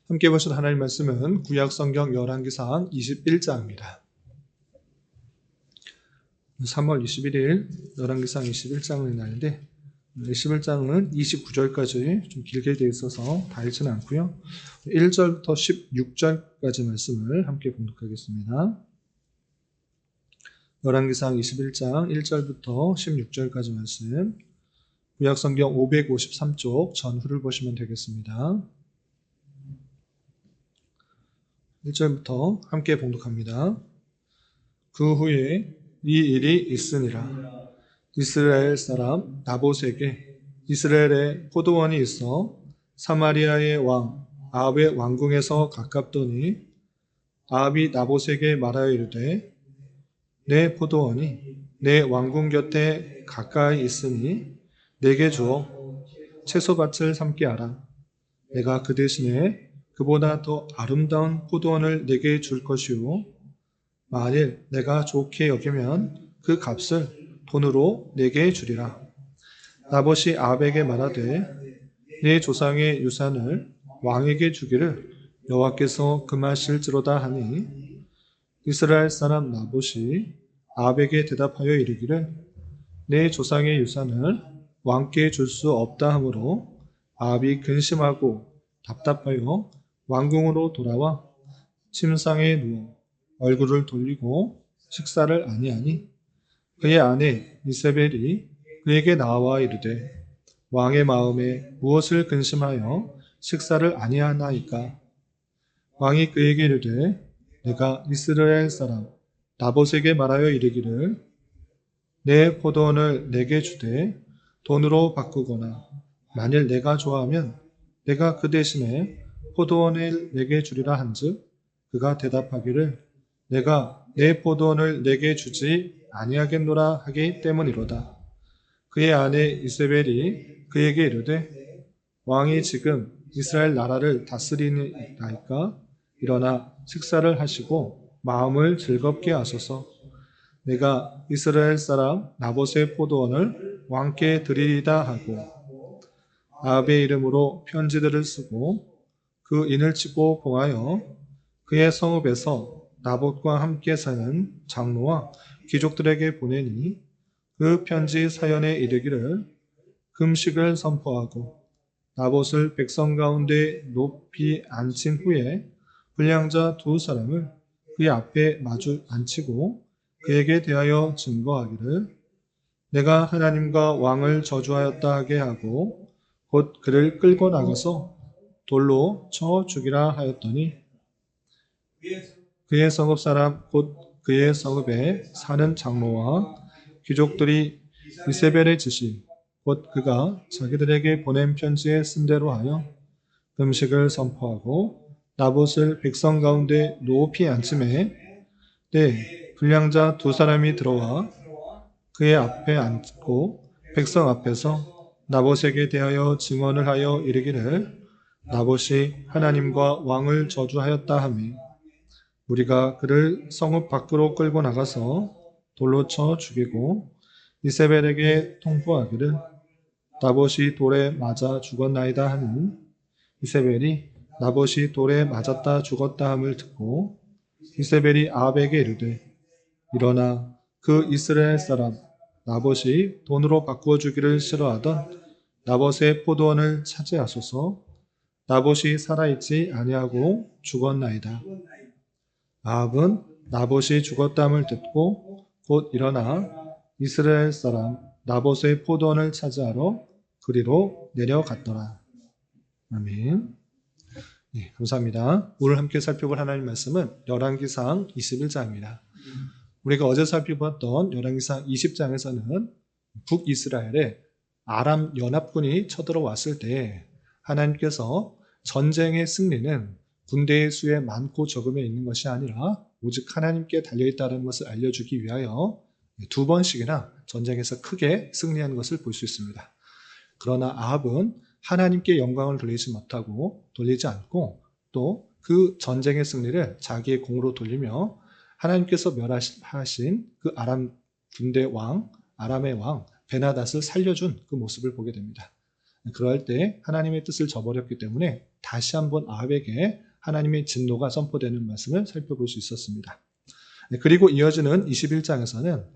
함께 보실 하나님 말씀은 구약 성경 열왕기상 21장입니다. 3월 21일 열왕기상 21장을 읽는데 21장은 29절까지 좀 길게 되어 있어서 다 읽지는 않고요. 1절부터 16절까지 말씀을 함께 봉독하겠습니다. 열왕기상 21장 1절부터 16절까지 말씀, 구약 성경 553쪽 전후를 보시면 되겠습니다. 1절부터 함께 봉독합니다. 그 후에 이 일이 있으니라. 이스라엘 사람 나봇에게 이스라엘에 포도원이 있어 사마리아의 왕 아합의 왕궁에서 가깝더니 아합이 나봇에게 말하여 이르되 내 포도원이 내 왕궁 곁에 가까이 있으니 내게 주어 채소밭을 삼게 하라. 내가 그 대신에 그보다 더 아름다운 포도원을 내게 줄 것이요 만일 내가 좋게 여기면 그 값을 돈으로 내게 주리라. 나봇이 아합에게 말하되 네 조상의 유산을 왕에게 주기를 여호와께서 금하실지로다 하니 이스라엘 사람 나봇이 아합에게 대답하여 이르기를 내 조상의 유산을 왕께 줄 수 없다 하므로 아합이 근심하고 답답하여 왕궁으로 돌아와 침상에 누워 얼굴을 돌리고 식사를 아니하니 그의 아내 이세벨이 그에게 나와 이르되 왕의 마음에 무엇을 근심하여 식사를 아니하나이까? 왕이 그에게 이르되 내가 이스라엘 사람 나봇에게 말하여 이르기를 내 포도원을 내게 주되 돈으로 바꾸거나 만일 내가 좋아하면 내가 그 대신에 포도원을 내게 주리라 한즉 그가 대답하기를 내가 내 포도원을 내게 주지 아니하겠노라 하기 때문이로다. 그의 아내 이세벨이 그에게 이르되 왕이 지금 이스라엘 나라를 다스리니까 일어나 식사를 하시고 마음을 즐겁게 하소서. 내가 이스라엘 사람 나봇의 포도원을 왕께 드리리다 하고 아합의 이름으로 편지들을 쓰고 그 인을 치고 봉하여 그의 성읍에서 나봇과 함께 사는 장로와 귀족들에게 보내니 그 편지 사연에 이르기를 금식을 선포하고 나봇을 백성 가운데 높이 앉힌 후에 불량자 두 사람을 그의 앞에 마주 앉히고 그에게 대하여 증거하기를 내가 하나님과 왕을 저주하였다 하게 하고 곧 그를 끌고 나가서 돌로 쳐 죽이라 하였더니 그의 성읍 사람 곧 그의 성읍에 사는 장로와 귀족들이 이세벨의 지시 곧 그가 자기들에게 보낸 편지에 쓴 대로 하여 금식을 선포하고 나봇을 백성 가운데 높이 앉힘에 때 불량자 두 사람이 들어와 그의 앞에 앉고 백성 앞에서 나봇에게 대하여 증언을 하여 이르기를 나봇이 하나님과 왕을 저주하였다 하며 우리가 그를 성읍 밖으로 끌고 나가서 돌로 쳐 죽이고 이세벨에게 통보하기를 나봇이 돌에 맞아 죽었나이다 하니 이세벨이 나봇이 돌에 맞았다 죽었다 함을 듣고 이세벨이 아합에게 이르되 일어나 그 이스라엘 사람 나봇이 돈으로 바꾸어 주기를 싫어하던 나봇의 포도원을 차지하소서. 나봇이 살아있지 아니하고 죽었나이다. 아합은 나봇이 죽었담을 듣고 곧 일어나 이스라엘 사람 나봇의 포도원을 차지하러 그리로 내려갔더라. 아멘. 네, 감사합니다. 오늘 함께 살펴볼 하나님 말씀은 열왕기상 21장입니다. 우리가 어제 살펴봤던 열왕기상 20장에서는 북이스라엘에 아람 연합군이 쳐들어왔을 때 하나님께서 전쟁의 승리는 군대의 수에 많고 적음에 있는 것이 아니라 오직 하나님께 달려있다는 것을 알려주기 위하여 두 번씩이나 전쟁에서 크게 승리한 것을 볼 수 있습니다. 그러나 아합은 하나님께 영광을 돌리지 않고 또 그 전쟁의 승리를 자기의 공으로 돌리며 하나님께서 멸하신 그 아람 군대 왕, 아람의 왕 베나닷을 살려준 그 모습을 보게 됩니다. 그럴 때 하나님의 뜻을 저버렸기 때문에 다시 한번 아합에게 하나님의 진노가 선포되는 말씀을 살펴볼 수 있었습니다. 그리고 이어지는 21장에서는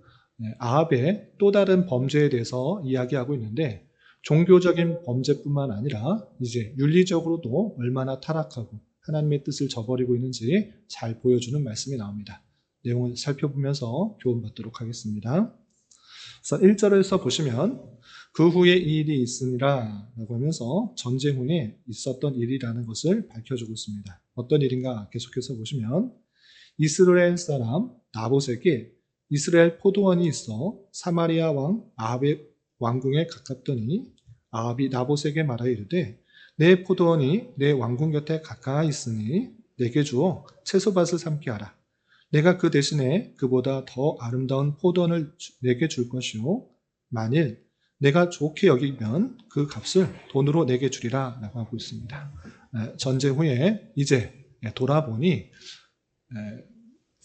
아합의 또 다른 범죄에 대해서 이야기하고 있는데, 종교적인 범죄뿐만 아니라 이제 윤리적으로도 얼마나 타락하고 하나님의 뜻을 저버리고 있는지 잘 보여주는 말씀이 나옵니다. 내용을 살펴보면서 교훈받도록 하겠습니다. 그래서 1절에서 보시면 그 후에 이 일이 있으니라 라고 하면서 전쟁 후에 있었던 일이라는 것을 밝혀주고 있습니다. 어떤 일인가 계속해서 보시면, 이스라엘 사람 나봇에게 이스라엘 포도원이 있어 사마리아 왕 아합의 왕궁에 가깝더니 아합이 나봇에게 말하여 이르되 내 포도원이 내 왕궁 곁에 가까이 있으니 내게 주어 채소밭을 삼게 하라. 내가 그 대신에 그보다 더 아름다운 포도원을 내게 줄 것이요 만일 내가 좋게 여기면 그 값을 돈으로 내게 주리라 라고 하고 있습니다. 전쟁 후에 이제 돌아보니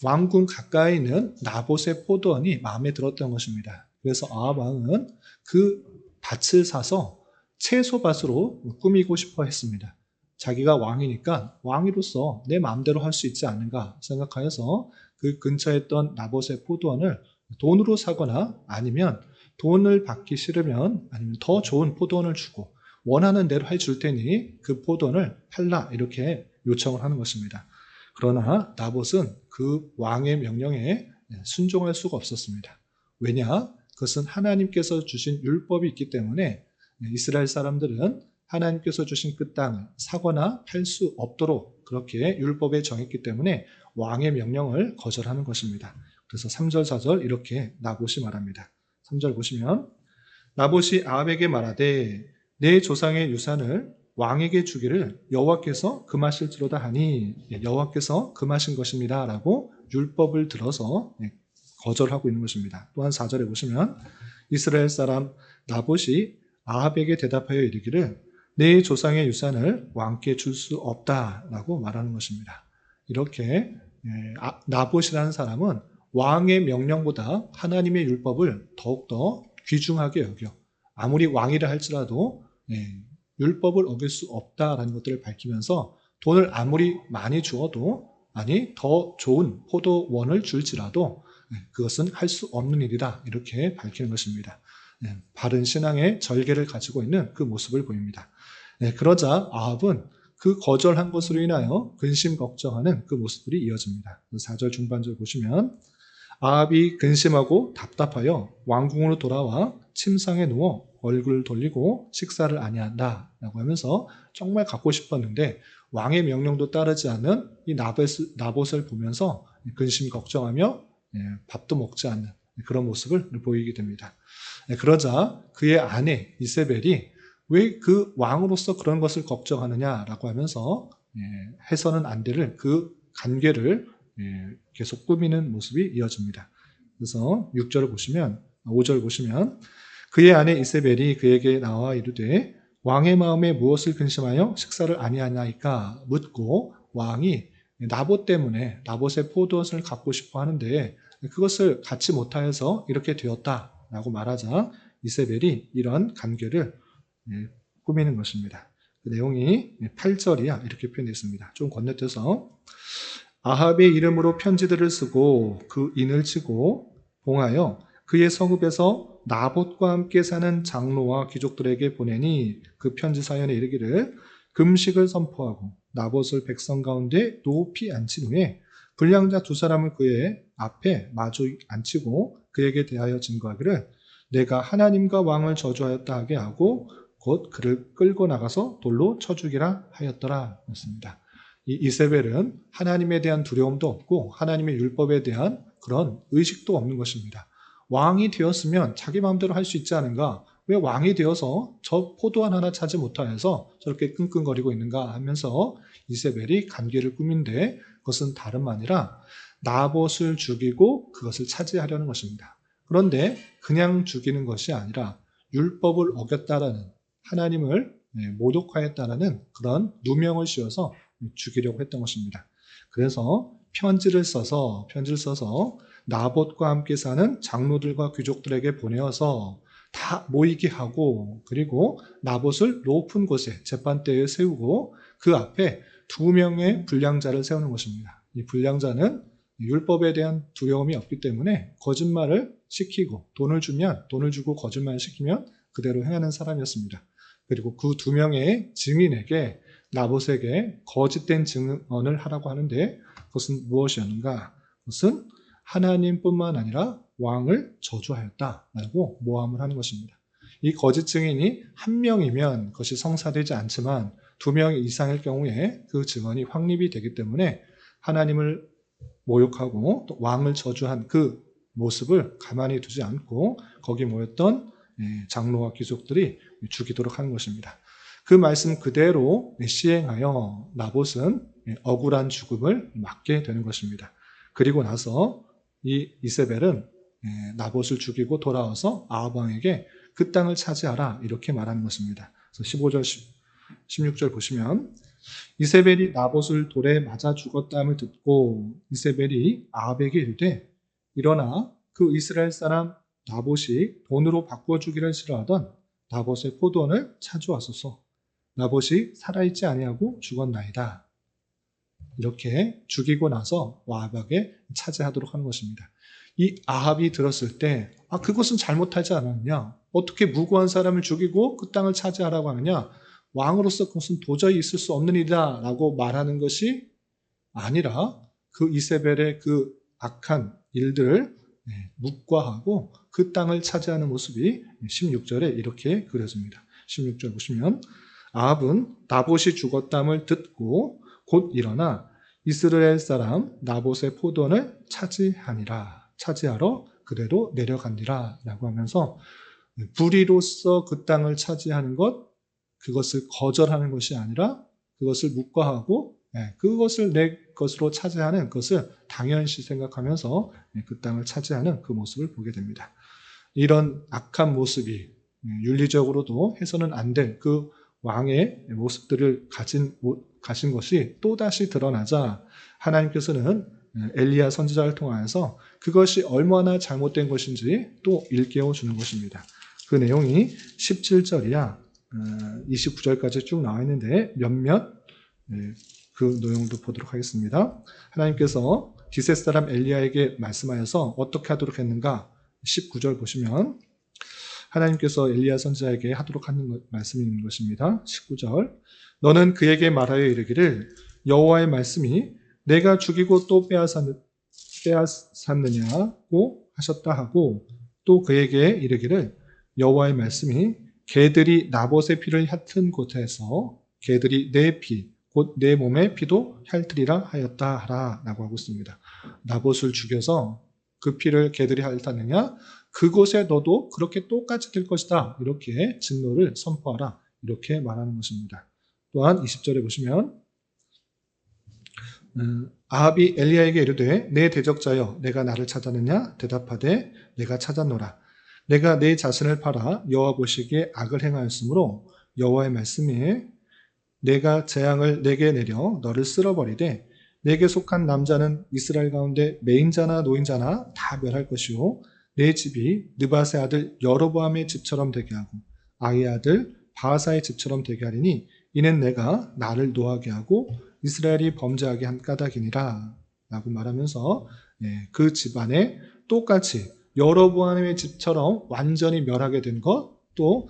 왕궁 가까이 있는 나봇의 포도원이 마음에 들었던 것입니다. 그래서 아합 왕은 그 밭을 사서 채소밭으로 꾸미고 싶어 했습니다. 자기가 왕이니까 왕으로서 내 마음대로 할 수 있지 않은가 생각하여서 그 근처에 있던 나봇의 포도원을 돈으로 사거나 아니면 돈을 받기 싫으면 아니면 더 좋은 포도원을 주고 원하는 대로 해줄 테니 그 포도원을 팔라 이렇게 요청을 하는 것입니다. 그러나 나봇은 그 왕의 명령에 순종할 수가 없었습니다. 왜냐? 그것은 하나님께서 주신 율법이 있기 때문에 이스라엘 사람들은 하나님께서 주신 그 땅을 사거나 팔 수 없도록 그렇게 율법에 정했기 때문에 왕의 명령을 거절하는 것입니다. 그래서 3절, 4절 이렇게 나봇이 말합니다. 3절 보시면 나봇이 아합에게 말하되 내 조상의 유산을 왕에게 주기를 여호와께서 금하실지로다 하니 여호와께서 금하신 것입니다 라고 율법을 들어서 거절하고 있는 것입니다. 또한 4절에 보시면 이스라엘 사람 나봇이 아합에게 대답하여 이르기를 내 조상의 유산을 왕께 줄 수 없다라고 말하는 것입니다. 이렇게 나봇이라는 사람은 왕의 명령보다 하나님의 율법을 더욱더 귀중하게 여겨 아무리 왕이라 할지라도 율법을 어길 수 없다라는 것들을 밝히면서 돈을 아무리 많이 주어도 아니 더 좋은 포도원을 줄지라도 그것은 할 수 없는 일이다 이렇게 밝히는 것입니다. 바른 신앙의 절개를 가지고 있는 그 모습을 보입니다. 그러자 아합은 그 거절한 것으로 인하여 근심 걱정하는 그 모습들이 이어집니다. 4절 중반절 보시면 아합이 근심하고 답답하여 왕궁으로 돌아와 침상에 누워 얼굴을 돌리고 식사를 아니한다 라고 하면서 정말 갖고 싶었는데 왕의 명령도 따르지 않는 이 나봇을 보면서 근심 걱정하며 밥도 먹지 않는 그런 모습을 보이게 됩니다. 그러자 그의 아내 이세벨이 왜 그 왕으로서 그런 것을 걱정하느냐라고 하면서 해서는 안 될 그 관계를 계속 꾸미는 모습이 이어집니다. 그래서 6절을 보시면 5절 보시면 그의 아내 이세벨이 그에게 나와 이르되 왕의 마음에 무엇을 근심하여 식사를 아니하나이까 묻고 왕이 나봇 때문에 나봇의 포도원을 갖고 싶어 하는데 그것을 갖지 못하여서 이렇게 되었다라고 말하자 이세벨이 이런 관계를 꾸미는 것입니다. 그 내용이 8절이야 이렇게 표현되어 있습니다. 좀 건너뛰어서 아합의 이름으로 편지들을 쓰고 그 인을 치고 봉하여 그의 성읍에서 나봇과 함께 사는 장로와 귀족들에게 보내니 그 편지 사연에 이르기를 금식을 선포하고 나봇을 백성 가운데 높이 앉힌 후에 불량자 두 사람을 그의 앞에 마주 앉히고 그에게 대하여 증거하기를 내가 하나님과 왕을 저주하였다 하게 하고 곧 그를 끌고 나가서 돌로 쳐 죽이라 하였더라 했습니다. 이 이세벨은 하나님에 대한 두려움도 없고 하나님의 율법에 대한 그런 의식도 없는 것입니다. 왕이 되었으면 자기 마음대로 할 수 있지 않은가? 왜 왕이 되어서 저 포도원 하나 차지 못하여서 저렇게 끙끙거리고 있는가 하면서 이세벨이 관계를 꾸민데 그것은 다름 아니라 나봇을 죽이고 그것을 차지하려는 것입니다. 그런데 그냥 죽이는 것이 아니라 율법을 어겼다라는 하나님을 모독하였다라는 그런 누명을 씌워서 죽이려고 했던 것입니다. 그래서 편지를 써서 나봇과 함께 사는 장로들과 귀족들에게 보내어서 다 모이게 하고 그리고 나봇을 높은 곳에 재판대에 세우고 그 앞에 2명의 불량자를 세우는 것입니다. 이 불량자는 율법에 대한 두려움이 없기 때문에 거짓말을 시키고 돈을 주고 거짓말을 시키면 그대로 행하는 사람이었습니다. 그리고 그 2명의 증인에게 나봇에게 거짓된 증언을 하라고 하는데 그것은 무엇이었는가? 그것은 하나님뿐만 아니라 왕을 저주하였다라고 모함을 하는 것입니다. 이 거짓 증인이 1명이면 그것이 성사되지 않지만 2명 이상일 경우에 그 증언이 확립이 되기 때문에 하나님을 모욕하고 또 왕을 저주한 그 모습을 가만히 두지 않고 거기 모였던 장로와 귀족들이 죽이도록 하는 것입니다. 그 말씀 그대로 시행하여 나봇은 억울한 죽음을 맞게 되는 것입니다. 그리고 나서 이 이세벨은 나봇을 죽이고 돌아와서 아합 왕에게 그 땅을 차지하라 이렇게 말하는 것입니다. 그래서 15절, 16절 보시면 이세벨이 나봇을 돌에 맞아 죽었다함을 듣고 이세벨이 아합에게 이르되 일어나 그 이스라엘 사람 나봇이 돈으로 바꿔주기를 싫어하던 나봇의 포도원을 찾아왔소서. 나봇이 살아있지 아니하고 죽었나이다. 이렇게 죽이고 나서 아합에게 차지하도록 하는 것입니다. 이 아합이 들었을 때 그것은 잘못하지 않았냐? 어떻게 무고한 사람을 죽이고 그 땅을 차지하라고 하느냐? 왕으로서 그것은 도저히 있을 수 없는 일이다 라고 말하는 것이 아니라 그 이세벨의 그 악한 일들을 묵과하고 그 땅을 차지하는 모습이 16절에 이렇게 그려집니다. 16절 보시면 아합은 나봇이 죽었담을 듣고 곧 일어나 이스라엘 사람 나봇의 포도원을 차지하러 그대로 내려가니라 라고 하면서 불의로서 그 땅을 차지하는 그것을 거절하는 것이 아니라 그것을 묵과하고 그것을 내 것으로 차지하는 것을 당연시 생각하면서 그 땅을 차지하는 그 모습을 보게 됩니다. 이런 악한 모습이 윤리적으로도 해서는 안 될 그 왕의 모습들을 가진 것이 또다시 드러나자 하나님께서는 엘리야 선지자를 통하여서 그것이 얼마나 잘못된 것인지 또 일깨워 주는 것입니다. 그 내용이 17절이야 29절까지 쭉 나와 있는데 몇몇 그 내용도 보도록 하겠습니다. 하나님께서 기셋 사람 엘리야에게 말씀하여서 어떻게 하도록 했는가? 19절 보시면 하나님께서 엘리야 선지자에게 하도록 하는 말씀이 있는 것입니다. 19절 너는 그에게 말하여 이르기를 여호와의 말씀이 내가 죽이고 또 빼앗았느냐고 하셨다 하고 또 그에게 이르기를 여호와의 말씀이 개들이 나봇의 피를 핥은 곳에서 개들이 내 피, 곧 내 몸의 피도 핥으리라 하였다 하라 라고 하고 있습니다. 나봇을 죽여서 그 피를 개들이 핥았느냐? 그곳에 너도 그렇게 똑같이 될 것이다. 이렇게 진노를 선포하라. 이렇게 말하는 것입니다. 또한 20절에 보시면 아합이 엘리야에게 이르되 내 대적자여 내가 나를 찾았느냐? 대답하되 내가 찾았노라. 내가 내 자신을 팔아 여호와 보시기에 악을 행하였으므로 여호와의 말씀이 내가 재앙을 내게 내려 너를 쓸어버리되 내게 속한 남자는 이스라엘 가운데 매인자나 노인자나 다 멸할 것이요 내 집이 느밧의 아들 여로보암의 집처럼 되게 하고 아이의 아들 바하사의 집처럼 되게 하리니 이는 내가 나를 노하게 하고 이스라엘이 범죄하게 한 까닭이니라 라고 말하면서 그 집안에 똑같이 여로보암의 집처럼 완전히 멸하게 된 것, 또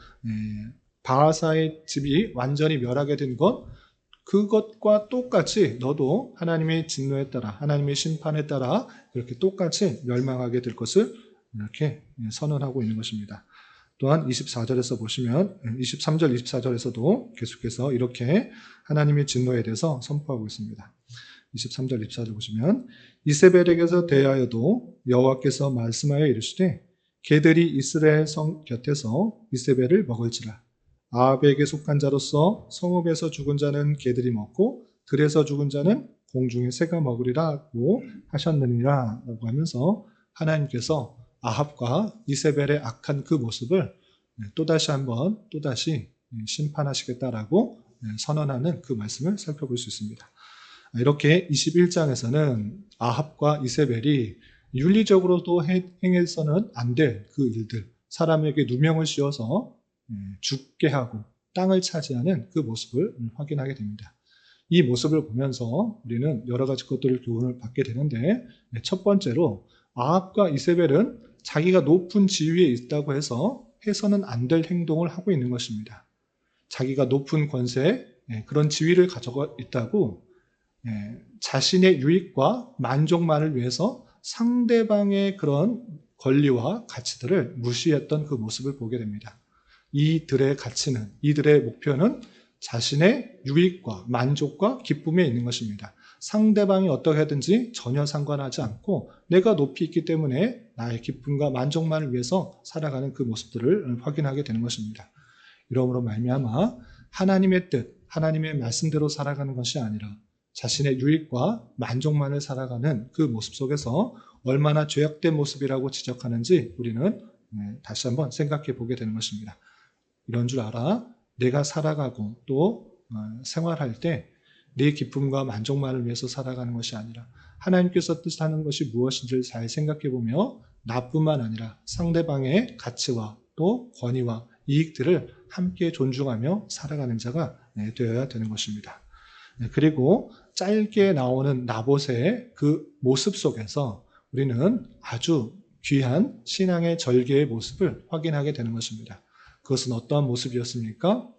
바하사의 집이 완전히 멸하게 된 것, 그것과 똑같이 너도 하나님의 진노에 따라 하나님의 심판에 따라 이렇게 똑같이 멸망하게 될 것을 이렇게 선언하고 있는 것입니다. 또한 24절에서 보시면 23절 24절에서도 계속해서 이렇게 하나님의 진노에 대해서 선포하고 있습니다. 23절 24절 보시면 이세벨에게서 대하여도 여호와께서 말씀하여 이르시되 개들이 이스라엘 성 곁에서 이세벨을 먹을지라. 아합에게 속한 자로서 성읍에서 죽은 자는 개들이 먹고 들에서 죽은 자는 공중의 새가 먹으리라고 하셨느니라 라고 하면서 하나님께서 아합과 이세벨의 악한 그 모습을 또다시 심판하시겠다라고 선언하는 그 말씀을 살펴볼 수 있습니다. 이렇게 21장에서는 아합과 이세벨이 윤리적으로도 행해서는 안 될 그 일들, 사람에게 누명을 씌워서 죽게 하고 땅을 차지하는 그 모습을 확인하게 됩니다. 이 모습을 보면서 우리는 여러 가지 것들을 교훈을 받게 되는데, 첫 번째로 아합과 이세벨은 자기가 높은 지위에 있다고 해서는 안 될 행동을 하고 있는 것입니다. 자기가 높은 권세, 그런 지위를 가지고 있다고 자신의 유익과 만족만을 위해서 상대방의 그런 권리와 가치들을 무시했던 그 모습을 보게 됩니다. 이들의 가치는, 이들의 목표는 자신의 유익과 만족과 기쁨에 있는 것입니다. 상대방이 어떻게 하든지 전혀 상관하지 않고 내가 높이 있기 때문에 나의 기쁨과 만족만을 위해서 살아가는 그 모습들을 확인하게 되는 것입니다. 이러므로 말미암아 하나님의 뜻, 하나님의 말씀대로 살아가는 것이 아니라 자신의 유익과 만족만을 살아가는 그 모습 속에서 얼마나 죄악된 모습이라고 지적하는지 우리는 다시 한번 생각해 보게 되는 것입니다. 이런 줄 알아. 내가 살아가고 또 생활할 때 내 기쁨과 만족만을 위해서 살아가는 것이 아니라 하나님께서 뜻하는 것이 무엇인지를 잘 생각해 보며 나뿐만 아니라 상대방의 가치와 또 권위와 이익들을 함께 존중하며 살아가는 자가 되어야 되는 것입니다. 그리고 짧게 나오는 나봇의 그 모습 속에서 우리는 아주 귀한 신앙의 절개의 모습을 확인하게 되는 것입니다. 그것은 어떠한 모습이었습니까?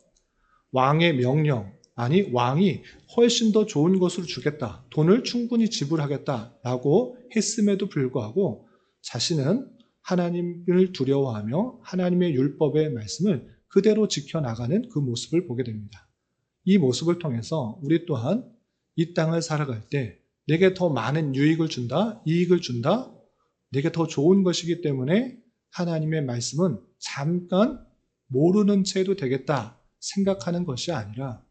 왕의 명령, 아니 왕이 훨씬 더 좋은 것으로 주겠다, 돈을 충분히 지불하겠다라고 했음에도 불구하고 자신은 하나님을 두려워하며 하나님의 율법의 말씀을 그대로 지켜나가는 그 모습을 보게 됩니다. 이 모습을 통해서 우리 또한 이 땅을 살아갈 때 내게 더 많은 유익을 준다, 이익을 준다, 내게 더 좋은 것이기 때문에 하나님의 말씀은 잠깐 모르는 채도 되겠다 생각하는 것이 아니라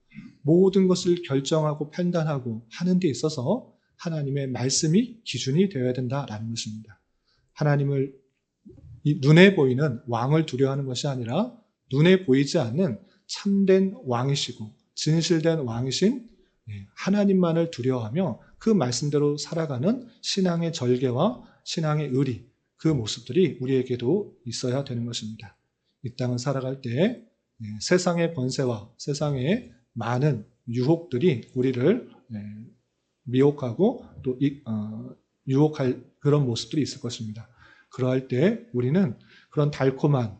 모든 것을 결정하고 판단하고 하는 데 있어서 하나님의 말씀이 기준이 되어야 된다라는 것입니다. 하나님을 눈에 보이는 왕을 두려워하는 것이 아니라 눈에 보이지 않는 참된 왕이시고 진실된 왕이신 하나님만을 두려워하며 그 말씀대로 살아가는 신앙의 절개와 신앙의 의리, 그 모습들이 우리에게도 있어야 되는 것입니다. 이 땅을 살아갈 때 세상의 권세와 세상의 많은 유혹들이 우리를 미혹하고 또 유혹할 그런 모습들이 있을 것입니다. 그러할 때 우리는 그런 달콤한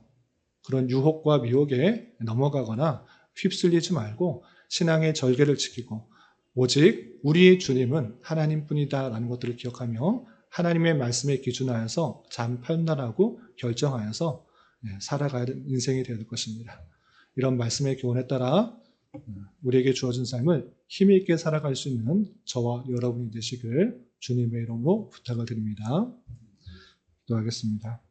그런 유혹과 미혹에 넘어가거나 휩쓸리지 말고 신앙의 절개를 지키고 오직 우리의 주님은 하나님뿐이다라는 것들을 기억하며 하나님의 말씀에 기준하여서 잘 판단하고 결정하여서 살아가야 하는 인생이 되어야 될 것입니다. 이런 말씀의 교훈에 따라 우리에게 주어진 삶을 힘 있게 살아갈 수 있는 저와 여러분이 되시길 주님의 이름으로 부탁을 드립니다. 기도하겠습니다.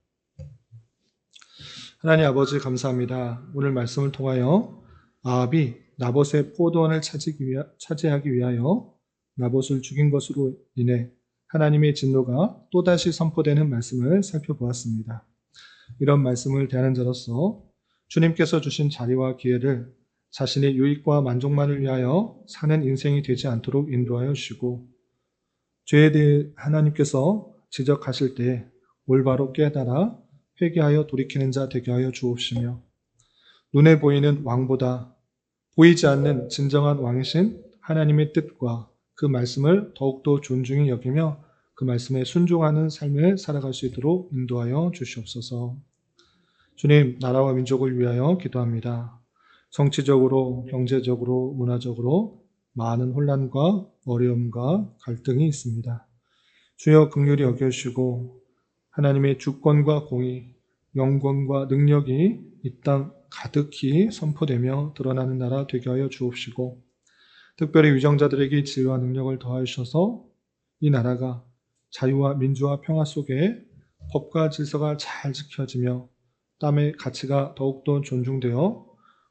하나님 아버지 감사합니다. 오늘 말씀을 통하여 아합이 나봇의 포도원을 차지하기 위하여 나봇을 죽인 것으로 인해 하나님의 진노가 또다시 선포되는 말씀을 살펴보았습니다. 이런 말씀을 대하는 자로서 주님께서 주신 자리와 기회를 자신의 유익과 만족만을 위하여 사는 인생이 되지 않도록 인도하여 주시고 죄에 대해 하나님께서 지적하실 때 올바로 깨달아 회개하여 돌이키는 자 되게 하여 주옵시며 눈에 보이는 왕보다 보이지 않는 진정한 왕이신 하나님의 뜻과 그 말씀을 더욱더 존중히 여기며 그 말씀에 순종하는 삶을 살아갈 수 있도록 인도하여 주시옵소서. 주님, 나라와 민족을 위하여 기도합니다. 정치적으로, 경제적으로, 문화적으로 많은 혼란과 어려움과 갈등이 있습니다. 주여 긍휼히 여겨주시고 하나님의 주권과 공의, 영광과 능력이 이 땅 가득히 선포되며 드러나는 나라 되게 하여 주옵시고 특별히 위정자들에게 지혜와 능력을 더하셔서 이 나라가 자유와 민주와 평화 속에 법과 질서가 잘 지켜지며 땀의 가치가 더욱더 존중되어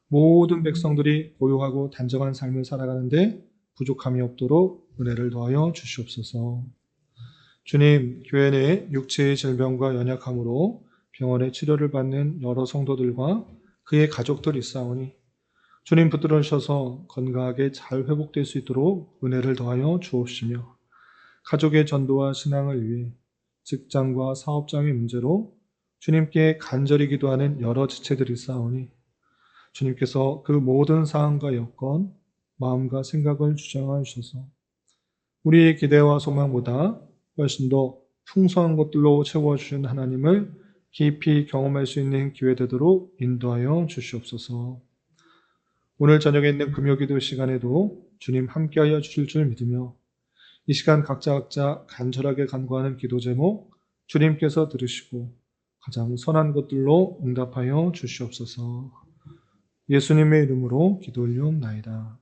모든 백성들이 고요하고 단정한 삶을 살아가는데 부족함이 없도록 은혜를 더하여 주시옵소서. 주님, 교회 내 육체의 질병과 연약함으로 병원에 치료를 받는 여러 성도들과 그의 가족들이 있사오니 주님 붙들으셔서 건강하게 잘 회복될 수 있도록 은혜를 더하여 주옵시며 가족의 전도와 신앙을 위해 직장과 사업장의 문제로 주님께 간절히 기도하는 여러 지체들이 있사오니 주님께서 그 모든 사항과 여건, 마음과 생각을 주장하여 주셔서 우리의 기대와 소망보다 훨씬 더 풍성한 것들로 채워주신 하나님을 깊이 경험할 수 있는 기회 되도록 인도하여 주시옵소서. 오늘 저녁에 있는 금요기도 시간에도 주님 함께하여 주실 줄 믿으며 이 시간 각자 간절하게 간구하는 기도 제목 주님께서 들으시고 가장 선한 것들로 응답하여 주시옵소서. 예수님의 이름으로 기도 올리옵나이다.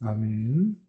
아멘.